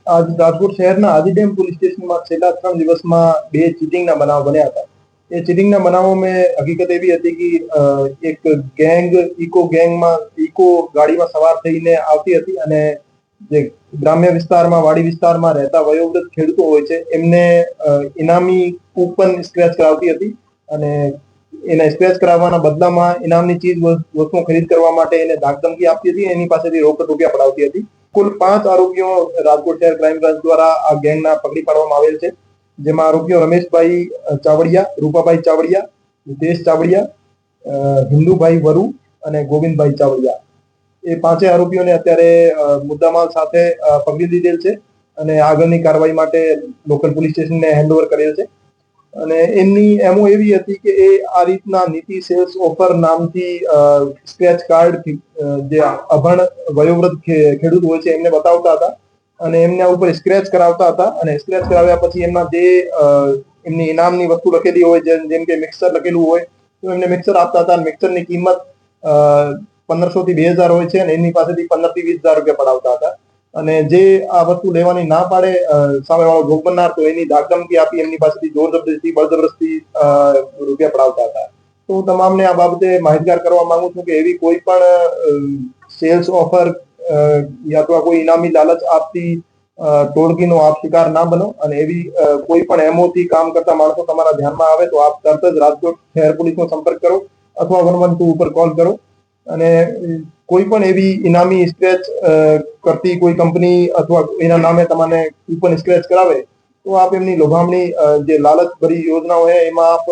આજ રાજકોટ શહેરના આદિ ડેમ પોલીસ સ્ટેશનમાં છેલ્લા 3 દિવસમાં 2 ચીટિંગના બનાવ બન્યા હતા. એ ચીટિંગના બનાવોમાં હકીકત એવી હતી કે એક ગેંગ ઇકો ગાડીમાં સવાર થઈને આવતી હતી અને જે ગ્રામ્ય વિસ્તારમાં, વાડી વિસ્તારમાં રહેતા વયોવૃદ્ધ ખેડૂતો હોય છે એમને ઇનામી કૂપન સ્ક્રેચ કરાવતી હતી અને એને સ્ક્રેચ કરાવવાના બદલામાં ઇનામની ચીજ વસ્તુઓ ખરીદ કરવા માટે એને ધાકધમકી આપતી હતી, એની પાસેથી રોકડ રૂપિયા પડાવતી હતી. કુલ 5 આરોપીઓ રાજકોટ શહેર ક્રાઇમ બ્રાન્ચ દ્વારા આ ગેંગના પકડી પાડવામાં આવેલ છે. જેમાં આરોપીઓ રમેશભાઈ ચાવડિયા, રૂપાભાઈ ચાવડિયા, હિતેશ ચાવડિયા, હિન્દુભાઈ વરુ અને ગોવિંદભાઈ ચાવડિયા. એ પાંચેય આરોપીઓને અત્યારે મુદ્દામાલ સાથે પકડી લીધેલ છે અને આગળની કાર્યવાહી માટે લોકલ પોલીસ સ્ટેશનને હેન્ડઓવર કરેલ છે. અને એમની એમો એવી હતી કે એ આ રીતના નીતિ સેલ્સ ઓફર નામથી સ્ક્રેચ કાર્ડ જે અભણ વયોવૃદ્ધ ખેડૂત હોય છે એમને બતાવતા હતા અને એમના ઉપર સ્ક્રેચ કરાવતા હતા અને સ્ક્રેચ કરાવ્યા પછી એમના જે એમની ઇનામની વસ્તુ લખેલી હોય જેમ કે મિક્સર લખેલું હોય તો એમને મિક્સર આપતા હતા. મિક્સરની કિંમત 1500 થી 2000 હોય છે અને એમની પાસેથી 15 થી 20,000 રૂપિયા પડાવતા હતા. અને જે આ વસ્તુ લેવાની ના પાડે સામેવાળો ભોગ બનનાર તો એની ધાકધમકી આપી એમની પાસેથી જોર જબરદસ્તી બળજબરસ્તી રૂપિયા પડાવતા હતા. તો હું તમામને આ બાબતે માહિતગાર કરવા માંગુ છું કે એવી કોઈ પણ સેલ્સ ઓફર યા તો કોઈ ઇનામી લાલચ આપતી ટોળકીનો આપ શિકાર ના બનો અને એવી કોઈ પણ એમઓથી કામ કરતા માણસો તમારા ધ્યાનમાં આવે તો આપ તરત જ રાજકોટ શહેર પોલીસનો સંપર્ક કરો અથવા 112 ઉપર કોલ કરો. અને કોઈ પણ એવી ઇનામી સ્ક્રેચ કરતી કોઈ કંપની અથવા એના નામે તમને કૂપન સ્ક્રેચ કરાવે તો આપ એમની લોભામણી જે લાલચ ભરી યોજનાઓ છે એમાં આપ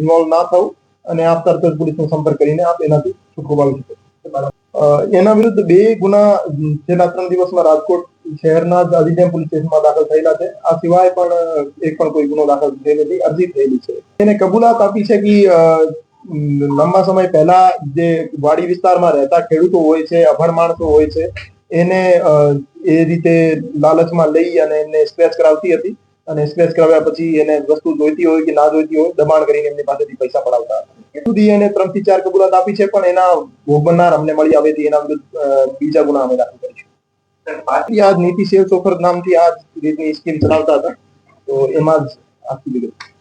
ઇન્વોલ્વ ના થાવ અને આપ તરત જ પોલીસનો સંપર્ક કરીને આપ એનાથી છૂટકો પામી શકો. એના વિરુદ્ધ 2 ગુના છેલ્લા 3 દિવસમાં રાજકોટ શહેરના જ આદિ ડેમ પોલીસ સ્ટેશનમાં દાખલ થયેલા છે. આ સિવાય પણ એક પણ કોઈ ગુનો દાખલ થયેલો નથી, અરજી થયેલી છે. એને કબૂલાત આપી છે કે લાંબા સમય પહેલા જે વાડી વિસ્તારમાં રહેતા ખેડૂતો હોય છે, અભણ માણસો હોય છે, એને એ રીતે લાલચમાં લઈ અને એમને સ્ક્રેચ કરાવતી હતી અને સ્ક્રેચ કરાવ્યા પછી એને વસ્તુ જોઈતી હોય કે ના જોઈતી હોય દબાણ કરીને એમની પાસેથી પૈસા પડાવતા હતા. એ સુધી એને 3 થી 4 કબૂલાત આપી છે પણ એના ભોગ બનનાર અમને મળી આવેથી એના વિરુદ્ધ બીજા ગુના અમે દાખલ કરીશું. આ નીતિ સેલ્સ ઓફર નામથી આ રીતની સ્કીમ ચલાવતા હતા તો એમાં જ આખી વિગત